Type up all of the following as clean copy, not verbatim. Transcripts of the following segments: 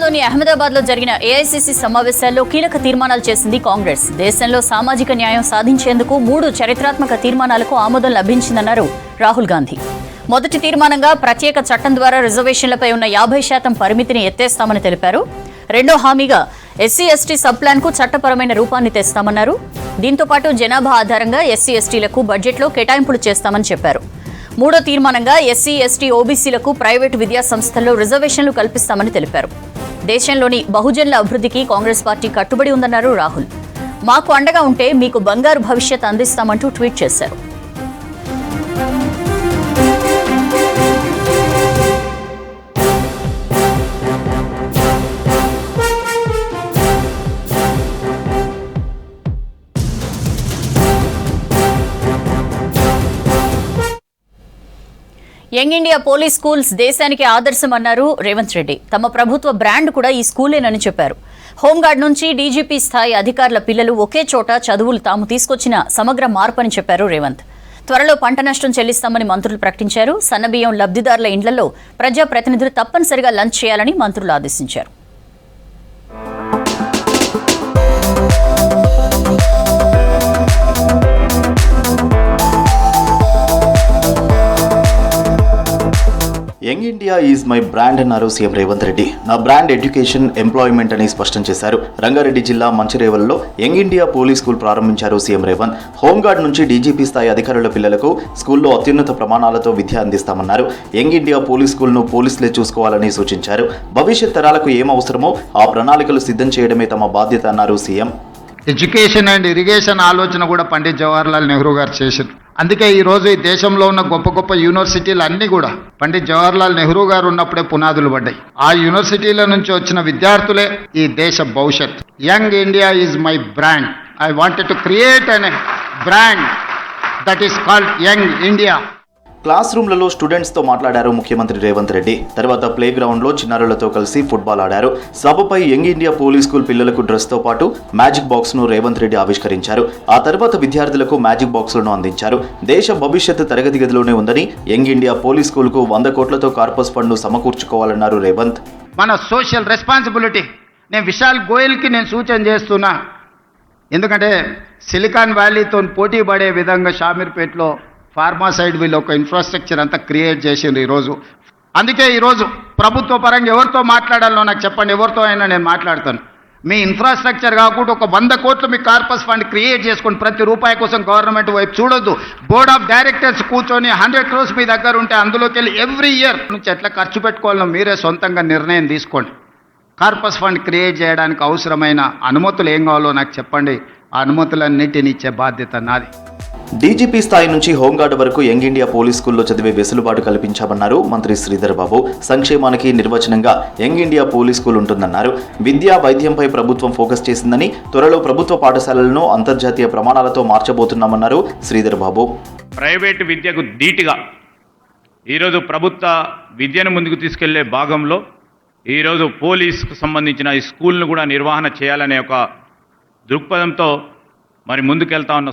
గుజరాత్లోని అహ్మదాబాద్లో జరిగిన ఏఐసీసీ సమావేశాల్లో కీలక తీర్మానాలు చేసింది కాంగ్రెస్. దేశంలో సామాజిక న్యాయం సాధించేందుకు 3 చరిత్రాత్మక తీర్మానాలకు ఆమోదం లభించిందన్నారు రాహుల్ గాంధీ. మొదటి తీర్మానంగా ప్రత్యేక చట్టం ద్వారా రిజర్వేషన్లపై ఉన్న 50% పరిమితిని ఎత్తేస్తామని తెలిపారు. రెండో హామీగా ఎస్సీ/ఎస్టీ సబ్ ప్లాన్ కు చట్టపరమైన రూపాన్ని తెస్తామన్నారు. దీంతో పాటు జనాభా ఆధారంగా ఎస్సీ/ఎస్టీలకు బడ్జెట్లో కేటాయింపులు చేస్తామని చెప్పారు. మూడో తీర్మానంగా ఎస్సీ/ఎస్టీ ఓబీసీలకు ప్రైవేటు విద్యా సంస్థల్లో రిజర్వేషన్లు కల్పిస్తామని తెలిపారు. దేశంలోని బహుజనుల అభివృద్ధికి కాంగ్రెస్ పార్టీ కట్టుబడి ఉందన్నారు రాహుల్. మాకు అండగా ఉంటే మీకు బంగారు భవిష్యత్ అందిస్తామంటూ ట్వీట్ చేశారు. యంగ్ ఇండియా పోలీస్ స్కూల్స్ దేశానికి ఆదర్శమన్నారు రేవంత్ రెడ్డి. తమ ప్రభుత్వ బ్రాండ్ కూడా ఈ స్కూలేనని చెప్పారు. హోంగార్డ్ నుంచి డీజీపీ స్థాయి అధికారుల పిల్లలు ఒకే చోట చదువులు తాము తీసుకొచ్చిన సమగ్ర మార్పని చెప్పారు రేవంత్. త్వరలో పంట నష్టం చెల్లిస్తామని మంత్రులు ప్రకటించారు. సన్నబియ్యం లబ్ధిదారుల ఇండ్లలో ప్రజాప్రతినిధులు తప్పనిసరిగా లంచ్ చేయాలని మంత్రులు ఆదేశించారు. Young India is my brand అన్నారు సీఎం రేవంత్ రెడ్డి. నా బ్రాండ్ ఎడ్యుకేషన్, ఎంప్లాయ్మెంట్ అని స్పష్టం చేశారు. రంగారెడ్డి జిల్లా మంచిరేవల్లో యంగ్ ఇండియా పోలీస్ స్కూల్ ప్రారంభించారు సీఎం రేవంత్. హోంగార్డ్ నుంచి డీజీపీ స్థాయి అధికారుల పిల్లలకు స్కూల్లో అత్యున్నత ప్రమాణాలతో విద్య అందిస్తామన్నారు. యంగ్ ఇండియా పోలీస్ స్కూల్ను పోలీసులే చూసుకోవాలని సూచించారు. భవిష్యత్ తరాలకు ఏం అవసరమో ఆ ప్రణాళికలు సిద్ధం చేయడమే తమ బాధ్యత అన్నారు సీఎం. ఎడ్యుకేషన్ అండ్ ఇరిగేషన్ ఆలోచన కూడా పండిత్ జవహర్లాల్ నెహ్రూ గారు చేశారు. అందుకే ఈరోజు ఈ దేశంలో ఉన్న గొప్ప గొప్ప యూనివర్సిటీలు అన్నీ కూడా పండిత్ జవహర్లాల్ నెహ్రూ గారు ఉన్నప్పుడే పునాదులు పడ్డాయి. ఆ యూనివర్సిటీల నుంచి వచ్చిన విద్యార్థులే ఈ దేశ భవిష్యత్. Young India is my brand. I wanted to create an brand that is called young India. Class రూమ్లలో స్టూడెంట్స్తో మాట్లాడారు ముఖ్యమంత్రి రేవంత్ రెడ్డి. తర్వాత ప్లే గ్రౌండ్లో చిన్నారులతో కలిసి ఫుట్బాల్ ఆడారు. సభపై యంగ్ ఇండియా పోలీస్ స్కూల్ పిల్లలకు డ్రెస్తో పాటు మ్యాజిక్ బాక్స్ను రేవంత్ రెడ్డి ఆవిష్కరించారు. ఆ తర్వాత విద్యార్థులకు మ్యాజిక్ బాక్సులను అందించారు. దేశ భవిష్యత్తు తరగతి గదిలోనే ఉందని యంగ్ ఇండియా పోలీస్ స్కూల్కు 100 కోట్లతో కార్పస్ ఫండ్ను సమకూర్చుకోవాలన్నారు రేవంత్. మన సోషల్ రెస్పాన్సిబిలిటీ నేను విశాల్ గోయల్కి నేను సూచన చేస్తున్నా. ఎందుకంటే సిలికాన్ వ్యాలీతో పోటీ పడే విధంగా షామీర్పేటలో ఫార్మాసైడ్ వీళ్ళు ఒక ఇన్ఫ్రాస్ట్రక్చర్ అంతా క్రియేట్ చేసిండ్రు ఈరోజు. అందుకే ఈరోజు ప్రభుత్వ పరంగా ఎవరితో మాట్లాడాలో నాకు చెప్పండి, ఎవరితో అయినా నేను మాట్లాడతాను. మీ ఇన్ఫ్రాస్ట్రక్చర్ కాకుండా ఒక 100 కోట్లు మీ కార్పస్ ఫండ్ క్రియేట్ చేసుకొని ప్రతి రూపాయి కోసం గవర్నమెంట్ వైపు చూడొద్దు. బోర్డ్ ఆఫ్ డైరెక్టర్స్ కూర్చొని 100 crores మీ దగ్గర ఉంటే అందులోకి వెళ్ళి ఎవ్రీ ఇయర్ నుంచి ఎట్లా ఖర్చు పెట్టుకోవాలో మీరే సొంతంగా నిర్ణయం తీసుకోండి. కార్పస్ ఫండ్ క్రియేట్ చేయడానికి అవసరమైన అనుమతులు ఏం కావాలో నాకు చెప్పండి. ఆ అనుమతులన్నిటిని ఇచ్చే బాధ్యత నాది. డీజీపీ స్థాయి నుంచి హోంగార్డ్ వరకు యంగ్ ఇండియా పోలీస్ స్కూల్లో చదివే వెసులుబాటు కల్పించామన్నారు మంత్రి శ్రీధర్ బాబు. సంక్షేమానికి నిర్వచనంగా యంగ్ ఇండియా పోలీస్ స్కూల్ ఉంటుందన్నారు. విద్యా వైద్యంపై ప్రభుత్వం ఫోకస్ చేసిందని, త్వరలో ప్రభుత్వ పాఠశాలలను అంతర్జాతీయ ప్రమాణాలతో మార్చబోతున్నామన్నారు శ్రీధర్ బాబు. ప్రైవేటు విద్యకు ధీటుగా ఈరోజు ప్రభుత్వ విద్యను ముందుకు తీసుకెళ్లే భాగంలో ఈరోజు పోలీసుకు సంబంధించిన ఈ స్కూల్ను కూడా నిర్వహణ చేయాలనే ఒక దృక్పథంతో మరి ముందుకెళ్తా ఉన్న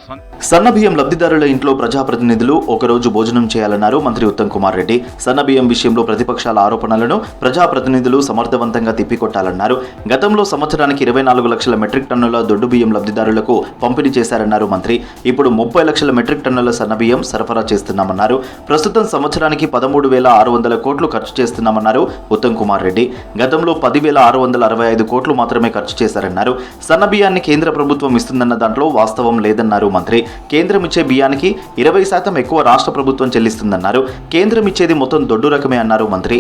సన్నబియ్యం లబ్ధిదారుల ఇంట్లో ప్రజాప్రతినిధులు ఒకరోజు భోజనం చేయాలన్నారు మంత్రి ఉత్తమ్ కుమార్ రెడ్డి. సన్నబియ్యం విషయంలో ప్రతిపక్షాల ఆరోపణలను ప్రజాప్రతినిధులు సమర్థవంతంగా తిప్పికొట్టాలన్నారు. గతంలో సంవత్సరానికి 24 లక్షల మెట్రిక్ టన్నుల దొడ్డు బియ్యం లబ్ధిదారులకు పంపిణీ చేశారన్నారు మంత్రి. ఇప్పుడు 30 లక్షల మెట్రిక్ టన్నుల సన్నబియ్యం సరఫరా చేస్తున్నామన్నారు. ప్రస్తుతం సంవత్సరానికి 13,600 కోట్లు ఖర్చు చేస్తున్నామన్నారు ఉత్తమ్ కుమార్ రెడ్డి. గతంలో 10,665 కోట్లు మాత్రమే ఖర్చు చేశారన్నారు. సన్నబియ్యాన్ని కేంద్ర ప్రభుత్వం ఇస్తుందన్న దాంట్లో వాస్తవం లేదన్నారు మంత్రి. కేంద్రం ఇచ్చే బియ్యానికి 20% ఎక్కువ రాష్ట్ర ప్రభుత్వం చెల్లిస్తుందన్నారు. కేంద్రం ఇచ్చేది మొత్తం దొడ్డు రకమే అన్నారు మంత్రి.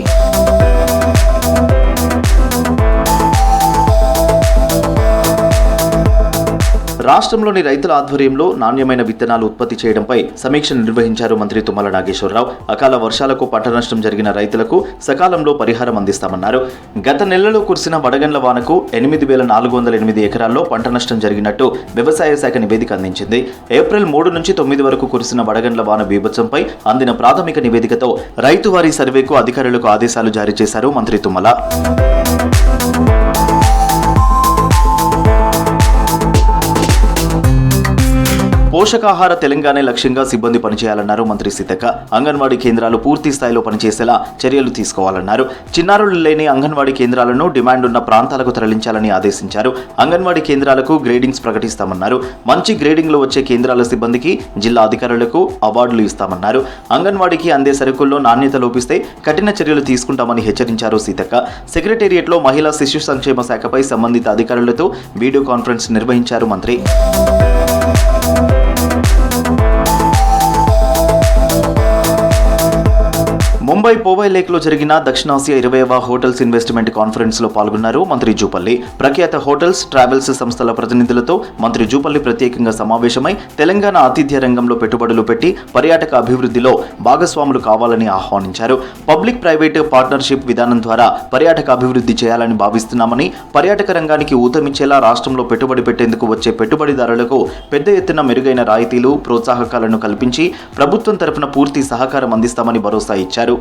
రాష్ట్రంలోని రైతుల ఆధ్వర్యంలో నాణ్యమైన విత్తనాలు ఉత్పత్తి చేయడంపై సమీక్ష నిర్వహించారు మంత్రి తుమ్మల నాగేశ్వరరావు. అకాల వర్షాలకు పంట నష్టం జరిగిన రైతులకు సకాలంలో పరిహారం అందిస్తామన్నారు. గత నెలలో కురిసిన వడగండ్ల వానకు 8,408 ఎకరాల్లో పంట నష్టం జరిగినట్టు వ్యవసాయ శాఖ నివేదిక అందించింది. ఏప్రిల్ 3 నుంచి 9 వరకు కురిసిన వడగండ్ల వాన బీభత్సంపై అందిన ప్రాథమిక నివేదికతో రైతువారీ సర్వేకు అధికారులకు ఆదేశాలు జారీ చేశారు మంత్రి తుమ్మల. పోషకాహార తెలంగాణ లక్ష్యంగా సిబ్బంది పనిచేయాలన్నారు మంత్రి సీతక్క. అంగన్వాడీ కేంద్రాలు పూర్తి స్థాయిలో పనిచేసేలా చర్యలు తీసుకోవాలన్నారు. చిన్నారులు లేని అంగన్వాడీ కేంద్రాలను డిమాండ్ ఉన్న ప్రాంతాలకు తరలించాలని ఆదేశించారు. అంగన్వాడీ కేంద్రాలకు గ్రేడింగ్స్ ప్రకటిస్తామన్నారు. మంచి గ్రేడింగ్లు వచ్చే కేంద్రాల సిబ్బందికి జిల్లా అధికారులకు అవార్డులు ఇస్తామన్నారు. అంగన్వాడీకి అందే సరుకుల్లో నాణ్యత లోపిస్తే కఠిన చర్యలు తీసుకుంటామని హెచ్చరించారు సీతక్క. సెక్రటేరియట్లో మహిళా శిశు సంక్షేమ శాఖపై సంబంధిత అధికారులతో వీడియో కాన్ఫరెన్స్ నిర్వహించారు మంత్రి. ముంబై పోవై లేక్లో జరిగిన దక్షిణాసియా 20వ హోటల్స్ ఇన్వెస్ట్మెంట్ కాన్ఫరెన్స్ లో పాల్గొన్నారు మంత్రి జూపల్లి. ప్రఖ్యాత హోటల్స్, ట్రావెల్స్ సంస్థల ప్రతినిధులతో మంత్రి జూపల్లి ప్రత్యేకంగా సమావేశమై తెలంగాణ ఆతిథ్య రంగంలో పెట్టుబడులు పెట్టి పర్యాటక అభివృద్ధిలో భాగస్వాములు కావాలని ఆహ్వానించారు. పబ్లిక్ ప్రైవేట్ పార్ట్నర్షిప్ విధానం ద్వారా పర్యాటక అభివృద్ధి చేయాలని భావిస్తున్నామని, పర్యాటక రంగానికి ఊతమిచ్చేలా రాష్ట్రంలో పెట్టుబడి పెట్టేందుకు వచ్చే పెట్టుబడిదారులకు పెద్ద ఎత్తున మెరుగైన రాయితీలు, ప్రోత్సాహకాలను కల్పించి ప్రభుత్వం తరపున పూర్తి సహకారం అందిస్తామని భరోసా ఇచ్చారు.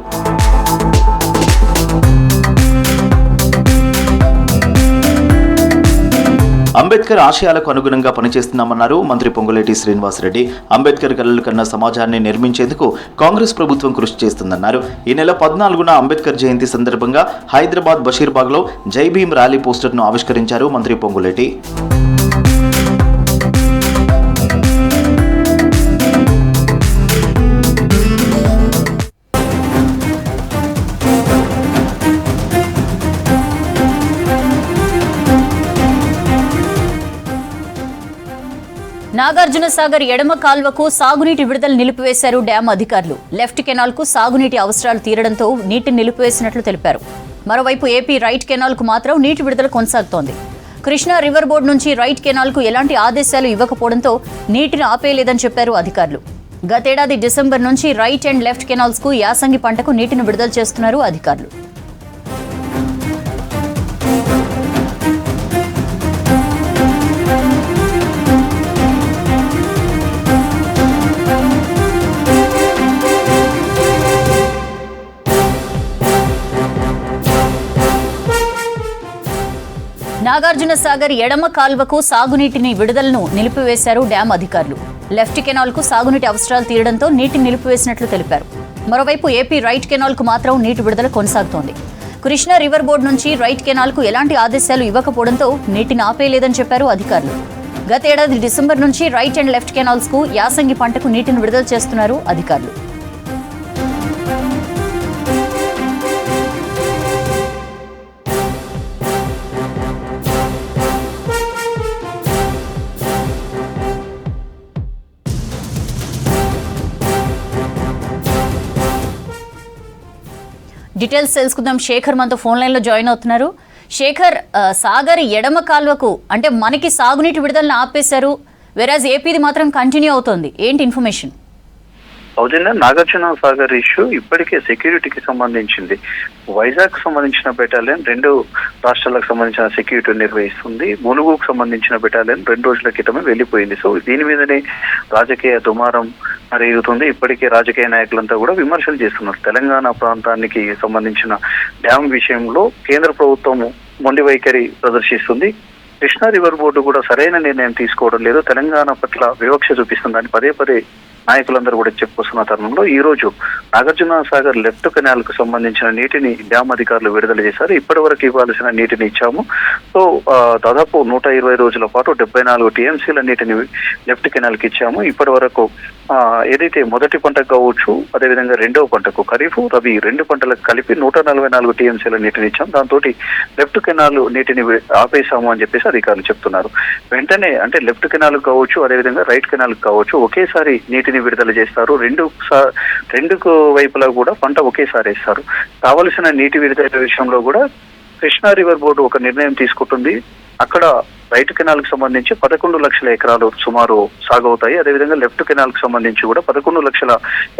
అంబేద్కర్ ఆశయాలకు అనుగుణంగా పనిచేస్తున్నామన్నారు మంత్రి పొంగులేటి శ్రీనివాసరెడ్డి. అంబేద్కర్ కలలు కన్న సమాజాన్ని నిర్మించేందుకు కాంగ్రెస్ ప్రభుత్వం కృషి చేస్తుందన్నారు. ఈ నెల 14న అంబేద్కర్ జయంతి సందర్భంగా హైదరాబాద్ బషీర్బాగ్లో జై భీమ్ ర్యాలీ పోస్టర్ను ఆవిష్కరించారు మంత్రి పొంగులేటి. నాగార్జున సాగర్ ఎడమ కాల్వకు సాగునీటి విడుదల నిలిపివేశారు డ్యాం అధికారులు. లెఫ్ట్ కెనాల్ కు సాగునీటి అవసరాలు తీరడంతో నీటిని నిలిపివేసినట్లు తెలిపారు. మరోవైపు ఏపీ రైట్ కెనాల్ కు మాత్రం నీటి విడుదల కొనసాగుతోంది. కృష్ణా రివర్ బోర్డు నుంచి రైట్ కెనాల్ కు ఎలాంటి ఆదేశాలు ఇవ్వకపోవడంతో నీటిని ఆపేయలేదని చెప్పారు అధికారులు. గతేడాది డిసెంబర్ నుంచి రైట్ అండ్ లెఫ్ట్ కెనాల్స్ కు యాసంగి పంటకు నీటిని విడుదల చేస్తున్నారు అధికారులు. నాగార్జున సాగర్ ఎడమ కాల్వకు సాగునీటిని విడుదలను నిలిపివేశారు డ్యాం అధికారులు. లెఫ్ట్ కెనాల్ కు సాగునీటి అవసరాలు తీరడంతో నీటిని నిలిపివేసినట్లు తెలిపారు. మరోవైపు ఏపీ రైట్ కెనాల్ కు మాత్రం నీటి విడుదల కొనసాగుతోంది. కృష్ణా రివర్ బోర్డు నుంచి రైట్ కెనాల్ కు ఎలాంటి ఆదేశాలు ఇవ్వకపోవడంతో నీటిని ఆపేయలేదని చెప్పారు అధికారులు. గతేడాది డిసెంబర్ నుంచి రైట్ అండ్ లెఫ్ట్ కెనాల్స్ కు యాసంగి పంటకు నీటిని విడుదల చేస్తున్నారు అధికారులు. డీటెయిల్స్ తెలుసుకుందాం. శేఖర్ మనతో ఫోన్ లైన్ లో జాయిన్ అవుతున్నారు. శేఖర్, సాగర్ ఎడమ కాల్వకు అంటే మనకి సాగునీటి విడుదలను ఆపేశారు, వెరాజ్ ఏపీది మాత్రం కంటిన్యూ అవుతోంది. ఏంటి ఇన్ఫర్మేషన్? అవుతుందా? నాగార్జున సాగర్ ఇష్యూ ఇప్పటికే సెక్యూరిటీకి సంబంధించింది. వైజాగ్ సంబంధించిన బెటాలియన్ 2 రాష్ట్రాలకు సంబంధించిన సెక్యూరిటీ నిర్వహిస్తుంది. ములుగుకు సంబంధించిన బెటాలియన్ 2 రోజుల క్రితమే వెళ్లిపోయింది. సో దీని మీదనే రాజకీయ దుమారం రేగుతుంది. ఇప్పటికే రాజకీయ నాయకులంతా కూడా విమర్శలు చేస్తున్నారు. తెలంగాణ ప్రాంతానికి సంబంధించిన డ్యామ్ విషయంలో కేంద్ర ప్రభుత్వం మొండి వైఖరి ప్రదర్శిస్తుంది. కృష్ణా రివర్ బోర్డు కూడా సరైన నిర్ణయం తీసుకోవడం లేదు, తెలంగాణ పట్ల వివక్ష చూపిస్తుందని పదే పదే నాయకులందరూ కూడా చెప్పుకొస్తున్న తరుణంలో ఈ రోజు నాగార్జున సాగర్ లెఫ్ట్ కెనాల్ కు సంబంధించిన నీటిని డ్యామ్ అధికారులు విడుదల చేశారు. ఇప్పటి వరకు ఇవ్వాల్సిన నీటిని ఇచ్చాము. సో దాదాపు 120 రోజుల పాటు 74 టీఎంసీల నీటిని లెఫ్ట్ కెనాల్ కి ఇచ్చాము. ఇప్పటి వరకు ఏదైతే మొదటి పంటకు కావచ్చు, అదేవిధంగా రెండవ పంటకు ఖరీఫ్, రబీ 2 పంటలకు కలిపి 144 టీఎంసీల నీటిని ఇచ్చాం. దాంతో లెఫ్ట్ కెనాల్ నీటిని ఆపేశాము అని చెప్పేసి అధికారులు చెప్తున్నారు. వెంటనే అంటే లెఫ్ట్ కెనాల్ కావచ్చు, అదేవిధంగా రైట్ కెనాల్ కావచ్చు, ఒకేసారి నీటిని విడుదల చేస్తారు. రెండు వైపులా కూడా పంట ఒకేసారి వేస్తారు. కావలసిన నీటి విడుదల విషయంలో కూడా కృష్ణా రివర్ బోర్డు ఒక నిర్ణయం తీసుకుంటుంది. అక్కడ రైట్ కెనాల్ కు సంబంధించి 11 లక్షల ఎకరాలు సుమారు సాగవుతాయి. అదేవిధంగా లెఫ్ట్ కెనాల్ కు సంబంధించి కూడా 11 లక్షల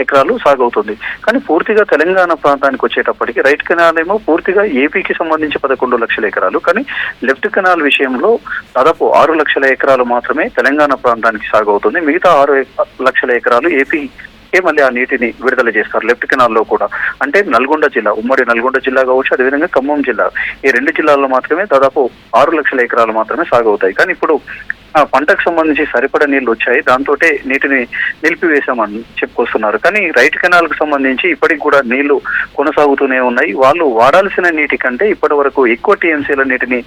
ఎకరాలు సాగవుతుంది. కానీ పూర్తిగా తెలంగాణ ప్రాంతానికి వచ్చేటప్పటికి రైట్ కెనాల్ ఏమో పూర్తిగా ఏపీకి సంబంధించి 11 లక్షల ఎకరాలు, కానీ లెఫ్ట్ కెనాల్ విషయంలో దాదాపు 6 లక్షల ఎకరాలు మాత్రమే తెలంగాణ ప్రాంతానికి సాగవుతుంది. మిగతా 6 లక్షల ఎకరాలు ఏపీ మళ్ళీ ఆ నీటిని విడుదల చేస్తారు లెఫ్ట్ కెనాల్లో కూడా. అంటే నల్గొండ జిల్లా, ఉమ్మడి నల్గొండ జిల్లా కావచ్చు, అదేవిధంగా ఖమ్మం జిల్లా, ఈ 2 జిల్లాల్లో మాత్రమే దాదాపు 6 లక్షల ఎకరాలు మాత్రమే సాగవుతాయి. కానీ ఇప్పుడు పంటకు సంబంధించి సరిపడా నీళ్లు వచ్చాయి, దాంతో నీటిని నిలిపివేశామని చెప్పుకొస్తున్నారు. కానీ రైట్ కెనాల్ కు సంబంధించి ఇప్పటికి కూడా నీళ్లు కొనసాగుతూనే ఉన్నాయి. వాళ్ళు వాడాల్సిన నీటి కంటే ఇప్పటి వరకు ఎక్కువ టీఎంసీల నీటిని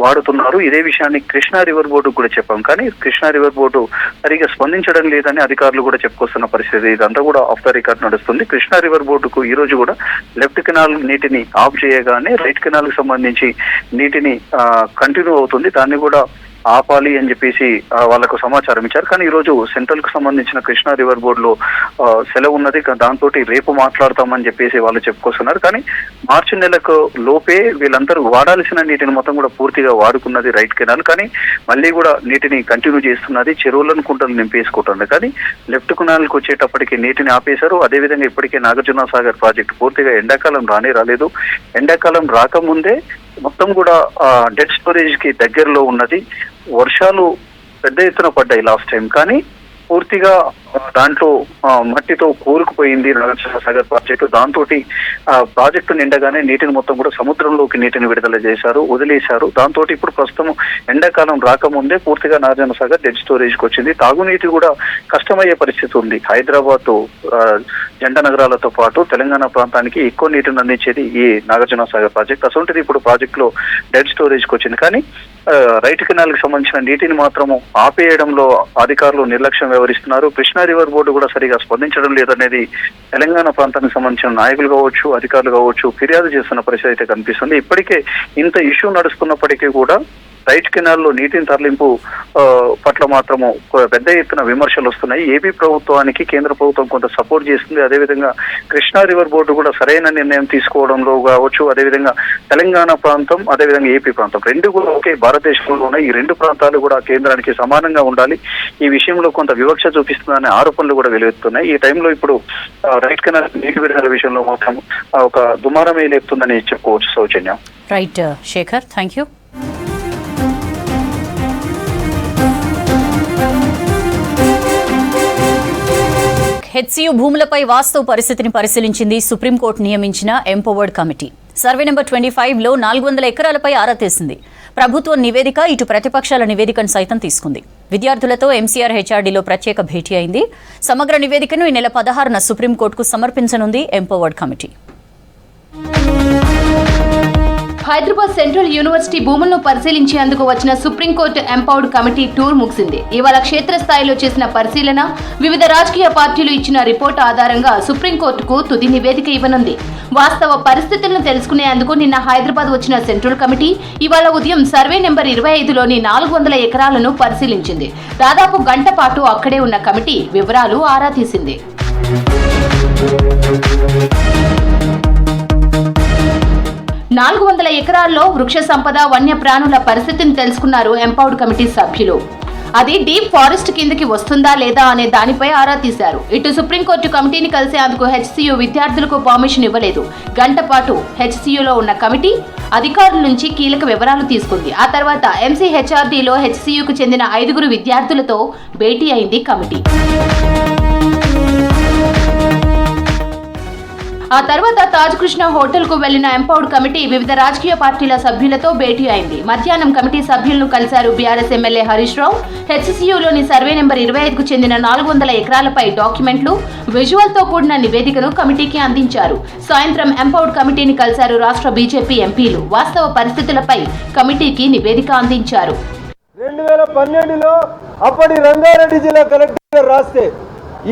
వాడుతున్నారు. ఇదే విషయాన్ని కృష్ణా రివర్ బోర్డుకు కూడా చెప్పాం, కానీ కృష్ణా రివర్ బోర్డు సరిగా స్పందించడం లేదని అధికారులు కూడా చెప్పుకొస్తున్న పరిస్థితి. ఇదంతా కూడా ఆఫ్ ద రికార్డ్ నడుస్తుంది. కృష్ణా రివర్ బోర్డుకు ఈ రోజు కూడా లెఫ్ట్ కెనాల్ నీటిని ఆఫ్ చేయగానే రైట్ కెనాల్ కు సంబంధించి నీటిని కంటిన్యూ అవుతుంది. దాన్ని కూడా ఆపాలి అని చెప్పేసి వాళ్ళకు సమాచారం ఇచ్చారు. కానీ ఈ రోజు సెంట్రల్ కు సంబంధించిన కృష్ణా రివర్ బోర్డులో సెలవు ఉన్నది, దాంతో రేపు మాట్లాడతామని చెప్పేసి వాళ్ళు చెప్పుకొస్తున్నారు. కానీ మార్చి నెలకు లోపే వీళ్ళందరూ వాడాల్సిన నీటిని మొత్తం కూడా పూర్తిగా వాడుకున్నది రైట్ కెనాల్. కానీ మళ్ళీ కూడా నీటిని కంటిన్యూ చేస్తున్నది, చెరువులను కుంటలు నింపేసుకుంటున్నది. కానీ లెఫ్ట్ కెనాల్ కు వచ్చేటప్పటికి నీటిని ఆపేశారు. అదేవిధంగా ఇప్పటికే నాగార్జున సాగర్ ప్రాజెక్టు పూర్తిగా ఎండాకాలం రాలేదు. ఎండాకాలం రాకముందే మొత్తం కూడా డెడ్ స్టోరేజ్ కి దగ్గరలో ఉన్నది. వర్షాలు పెద్ద ఎత్తున పడ్డాయి లాస్ట్ టైం, కానీ పూర్తిగా దాంట్లో మట్టితో కూరుకుపోయింది నాగార్జున సాగర్ ప్రాజెక్టు. దాంతో ప్రాజెక్టు నిండగానే నీటిని మొత్తం కూడా సముద్రంలోకి నీటిని విడుదల చేశారు, వదిలేశారు. దాంతో ఇప్పుడు ప్రస్తుతం ఎండాకాలం రాకముందే పూర్తిగా నాగార్జున సాగర్ డెడ్ స్టోరేజ్ కి వచ్చింది. తాగునీటి కూడా కష్టమయ్యే పరిస్థితి ఉంది. హైదరాబాద్ జంట నగరాలతో పాటు తెలంగాణ ప్రాంతానికి ఎక్కువ నీటిని అందించేది ఈ నాగార్జున సాగర్ ప్రాజెక్ట్. అసలు ఇప్పుడు ప్రాజెక్ట్ లో డెడ్ స్టోరేజ్ కి వచ్చింది. కానీ రైట్ కెనాల్ కి సంబంధించిన నీటిని మాత్రము ఆపేయడంలో అధికారులు నిర్లక్ష్యం వ్యవహరిస్తున్నారు. కృష్ణా రివర్ బోర్డు కూడా సరిగా స్పందించడం లేదనేది తెలంగాణ ప్రాంతానికి సంబంధించిన నాయకులు కావచ్చు, అధికారులు కావచ్చు ఫిర్యాదు చేస్తున్న పరిస్థితి అయితే కనిపిస్తుంది. ఇప్పటికే ఇంత ఇష్యూ నడుస్తున్నప్పటికీ కూడా రైట్ కెనాల్లో నీటిని తరలింపు పట్ల మాత్రము పెద్ద ఎత్తున విమర్శలు వస్తున్నాయి. ఏపీ ప్రభుత్వానికి కేంద్ర ప్రభుత్వం కొంత సపోర్ట్ చేస్తుంది. అదేవిధంగా కృష్ణా రివర్ బోర్డు కూడా సరైన నిర్ణయం తీసుకోవడంలో కావచ్చు, అదేవిధంగా తెలంగాణ ప్రాంతం, అదేవిధంగా ఏపీ ప్రాంతం రెండు కూడా ఒకే భారతదేశంలో ఉన్నాయి. ఈ రెండు ప్రాంతాలు కూడా కేంద్రానికి సమానంగా ఉండాలి. ఈ విషయంలో కొంత వివక్ష చూపిస్తుందనే ఆరోపణలు కూడా వెలువెత్తున్నాయి. ఈ టైంలో ఇప్పుడు రైట్ కెనాల్ నీటి విడుదల విషయంలో మాత్రం ఒక దుమారమే లేపుతుందని చెప్పుకోవచ్చు. Soujanya. Right Shekhar, thank you. HCU భూములపై వాస్తవ పరిస్థితిని పరిశీలించింది సుప్రీంకోర్టు నియమించిన ఎంపవర్డ్ కమిటీ. సర్వే నెంబర్ 25లో 400 ఎకరాలపై ఆరా తీసింది. ప్రభుత్వ నివేదిక, ఇటు ప్రతిపక్షాల నివేదికను సైతం తీసుకుంది. విద్యార్థులతో ఎంసీఆర్ హెచ్ఆర్డీలో ప్రత్యేక భేటీ అయింది. సమగ్ర నివేదికను ఈ నెల 16న సుప్రీంకోర్టుకు సమర్పించనుంది empowered committee. Hyderabad central university భూములను పరిశీలించేందుకు వచ్చిన సుప్రీంకోర్టు ఎంపవర్డ్ కమిటీ టూర్ ముగిసింది. ఇవాళ క్షేత్రస్థాయిలో చేసిన పరిశీలన, వివిధ రాజకీయ పార్టీలు ఇచ్చిన రిపోర్టు ఆధారంగా సుప్రీంకోర్టుకు తుది నివేదిక ఇవ్వనుంది. వాస్తవ పరిస్థితులను తెలుసుకునేందుకు నిన్న హైదరాబాద్ వచ్చిన సెంట్రల్ కమిటీ ఇవాళ ఉదయం సర్వే నెంబర్ 25లోని 400 ఎకరాలను పరిశీలించింది. దాదాపు గంట పాటు అక్కడే ఉన్న కమిటీ వివరాలు ఆరా తీసింది. 400 ఎకరాల్లో వృక్ష సంపద, వన్య ప్రాణుల పరిస్థితిని తెలుసుకున్నారు ఎంపవర్డ్ కమిటీ సభ్యులు. అది డీప్ ఫారెస్ట్ కిందకి వస్తుందా లేదా అనే దానిపై ఆరా తీశారు. ఇటు సుప్రీంకోర్టు కమిటీని కలిసేందుకు హెచ్సియు విద్యార్థులకు పర్మిషన్ ఇవ్వలేదు. గంట పాటు హెచ్సియులో ఉన్న కమిటీ అధికారుల నుంచి కీలక వివరాలు తీసుకుంది. ఆ తర్వాత ఎంసీహెచ్ఆర్డీలో హెచ్సియుకు చెందిన 5 విద్యార్థులతో భేటీ అయింది కమిటీ. ఆ తర్వాత తాజ్ కృష్ణ హోటల్ కు వెళ్లిన ఎంపవర్డ్ కమిటీ వివిధ రాజకీయ పార్టీల సభ్యులతో భేటీ అయింది. మధ్యాహ్నం కమిటీ సభ్యులను కలిశారు BRS MLA Harish Rao. హెచ్సియులోని survey number 25కు చెందిన 400 ఎకరాలపై డాక్యుమెంట్లు, విజువల్ తో కూడిన నివేదికను కమిటీకి అందించారు. సాయంత్రం ఎంపవర్డ్ కమిటీని కలిశారు రాష్ట్ర బీజేపీ ఎంపీలు. వాస్తవ పరిస్థితులపై కమిటీకి నివేదిక అందించారు. 2012లో అప్పటి రంగారెడ్డి జిల్లా కలెక్టర్ రాస్తే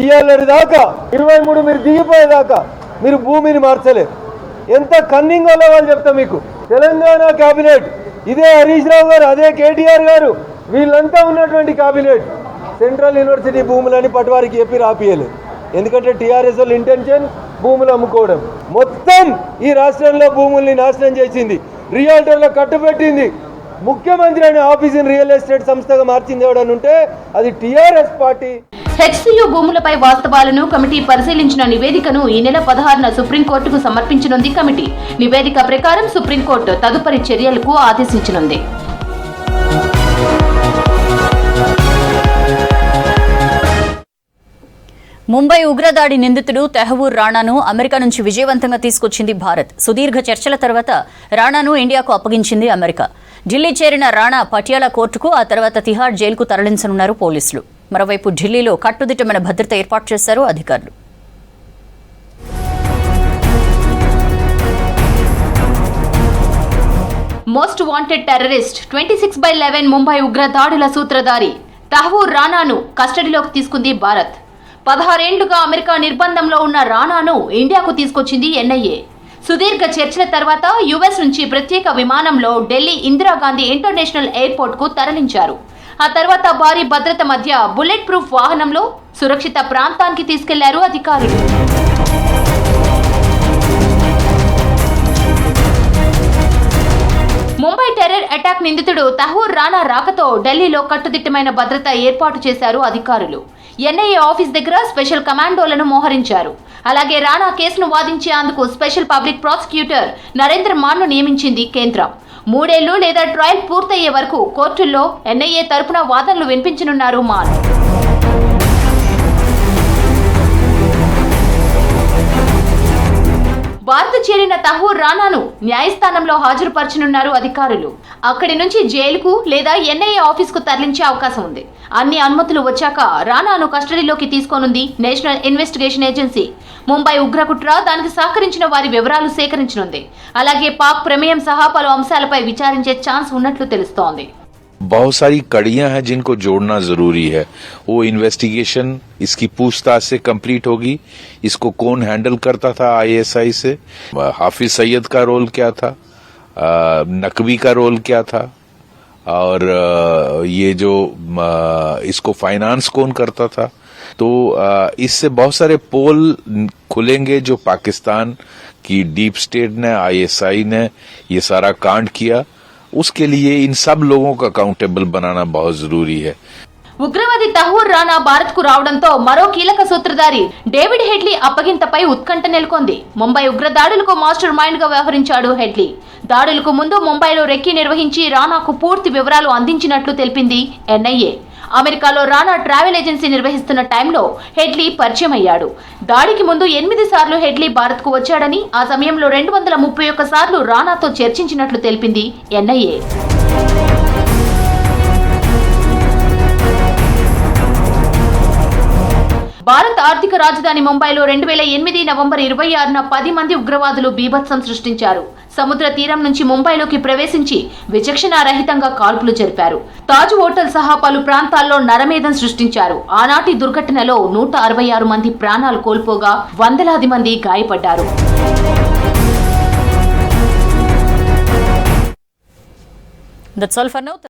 ఇయ్యాలటి దాకా 23 మీరు దిగిపోయేదాకా మీరు భూమిని మార్చలేరు. ఎంత కన్నింగ్ వల్ల వాళ్ళు చెప్తా మీకు. తెలంగాణ కేబినెట్, ఇదే హరీష్ రావు గారు, అదే కేటీఆర్ గారు, వీళ్ళంతా ఉన్నటువంటి కేబినెట్ సెంట్రల్ యూనివర్సిటీ భూములని పట్వారికి చెప్పి రాపియలేదు. ఎందుకంటే టీఆర్ఎస్ వాళ్ళ ఇంటెన్షన్ భూములు అమ్ముకోవడం. మొత్తం ఈ రాష్ట్రంలో భూముల్ని నాశనం చేసింది, రియాల్టర్లో కట్టుబెట్టింది. ముఖ్యమంత్రి అనే ఆఫీసుని రియల్ ఎస్టేట్ సంస్థగా మార్చింది ఎవడని ఉంటే అది టీఆర్ఎస్ పార్టీ. హెచ్సియు భూములపై వాస్తవాలను కమిటీ పరిశీలించిన నివేదికను ఈ నెల 16న సుప్రీంకోర్టుకు సమర్పించనుంది కమిటీ. నివేదిక ప్రకారం సుప్రీంకోర్టు తదుపరి చర్యలకు ఆదేశించనుంది. ముంబై ఉగ్రదాడి నిందితుడు తెహవూర్ రాణాను అమెరికా నుంచి విజయవంతంగా తీసుకొచ్చింది భారత్. సుదీర్ఘ చర్చల తర్వాత రాణాను ఇండియాకు అప్పగించింది అమెరికా. ఢిల్లీ చేరిన రాణా పటియాలా కోర్టుకు, ఆ తర్వాత తిహార్ జైలుకు తరలించనున్నారు పోలీసులు. మరోవైపు ఢిల్లీలో కట్టుదిట్టమైన భద్రత ఏర్పాటు చేశారు అధికారులు. మోస్ట్ వాంటెడ్ టెర్రరిస్ట్ 26/11 ముంబై ఉగ్ర దాడుల సూత్రధారి తహవూర్ రానాను కస్టడీలోకి తీసుకుంది భారత్. 16 ఏళ్లుగా అమెరికా నిర్బంధంలో ఉన్న రానాను ఇండియాకు తీసుకొచ్చింది ఎన్ఐఏ. సుదీర్ఘ చర్చల తర్వాత యుఎస్ నుంచి ప్రత్యేక విమానంలో ఢిల్లీ ఇందిరాగాంధీ ఇంటర్నేషనల్ ఎయిర్పోర్ట్ కు తరలించారు. ఆ తర్వాత భారీ భద్రత మధ్య బుల్లెట్ ప్రూఫ్ వాహనంలో సురక్షిత ప్రాంతానికి తీసుకెళ్లారు అధికారులు. ముంబై టెర్రర్ అటాక్ నిందితుడు తహూర్ రానా రాకతో ఢిల్లీలో కట్టుదిట్టమైన భద్రత ఏర్పాటు చేశారు అధికారులు. ఎన్ఐఏ ఆఫీస్ దగ్గర స్పెషల్ కమాండోలను మోహరించారు. అలాగే రానా కేసును వాదించేందుకు స్పెషల్ పబ్లిక్ ప్రాసిక్యూటర్ నరేంద్ర మాన్ను నియమించింది కేంద్రం. 3 ఏళ్లు లేదా ట్రయల్ పూర్తయ్యే వరకు కోర్టుల్లో ఎన్ఐఏ తరపున వాదనలు వినిపించనున్నారు మాన్. భారత్ చేరిన తహూర్ రానాను న్యాయస్థానంలో హాజరుపరచనున్నారు అధికారులు. అక్కడి నుంచి జైలుకు లేదా ఎన్ఐఏ ఆఫీస్ కు తరలించే అవకాశం ఉంది. అన్ని అనుమతులు వచ్చాక రానాను కస్టడీలోకి తీసుకోనుంది నేషనల్ ఇన్వెస్టిగేషన్ ఏజెన్సీ. ముంబై ఉగ్రకుట్ర, దానికి సహకరించిన వారి వివరాలు సేకరించనుంది. అలాగే పాక్ ప్రమేయం సహా పలు అంశాలపై విచారించే ఛాన్స్ ఉన్నట్లు తెలుస్తోంది. बहुत सारी कड़ियां हैं जिनको जोड़ना जरूरी है. वो इन्वेस्टिगेशन इसकी पूछताछ से कंप्लीट होगी. इसको कौन हैंडल करता था आईएसआई से, हाफिज सैयद का रोल क्या था, नकवी का रोल क्या था, और ये जो इसको फाइनेंस कौन करता था. तो इससे बहुत सारे पोल खुलेंगे जो पाकिस्तान की डीप स्टेट ने, आईएसआई ने ये सारा कांड किया. उसके लिए इन सब लोगों को अकाउंटेबल बनाना बहुत जरूरी है. ఉగ్రవాది తహూర్ రానా భారత్ కు రావడంతో మరో కీలక సూత్రధారి డేవిడ్ హెడ్లీ అప్పగింతపై ఉత్కంఠ నెలకొంది. ముంబై ఉగ్ర దాడులకు మాస్టర్ మైండ్ గా వ్యవహరించాడు హెడ్లీ. దాడులకు ముందు ముంబైలో రెక్కీ నిర్వహించి రానాకు పూర్తి వివరాలు అందించినట్లు తెలిపింది ఎన్ఐఏ. అమెరికాలో రానా ట్రావెల్ ఏజెన్సీ నిర్వహిస్తున్న టైంలో హెడ్లీ పరిచయం అయ్యాడు. దాడికి ముందు 8 సార్లు హెడ్లీ భారత్ కు వచ్చాడని, ఆ సమయంలో 231 సార్లు రానాతో చర్చించినట్లు తెలిపింది ఎన్ఐఏ. భారత్ ఆర్థిక రాజధాని ముంబైలో 2008 నవంబర్ 26న 10 మంది ఉగ్రవాదులు బీభత్సం సృష్టించారు. సముద్ర తీరం నుంచి ముంబైలోకి ప్రవేశించి విచక్షణారహితంగా కాల్పులు జరిపారు. తాజ్ హోటల్ సహా పలు ప్రాంతాల్లో నరమేధం సృష్టించారు. ఆనాటి దుర్ఘటనలో 166 మంది ప్రాణాలు కోల్పోగా వందలాది మంది గాయపడ్డారు. That's all for now.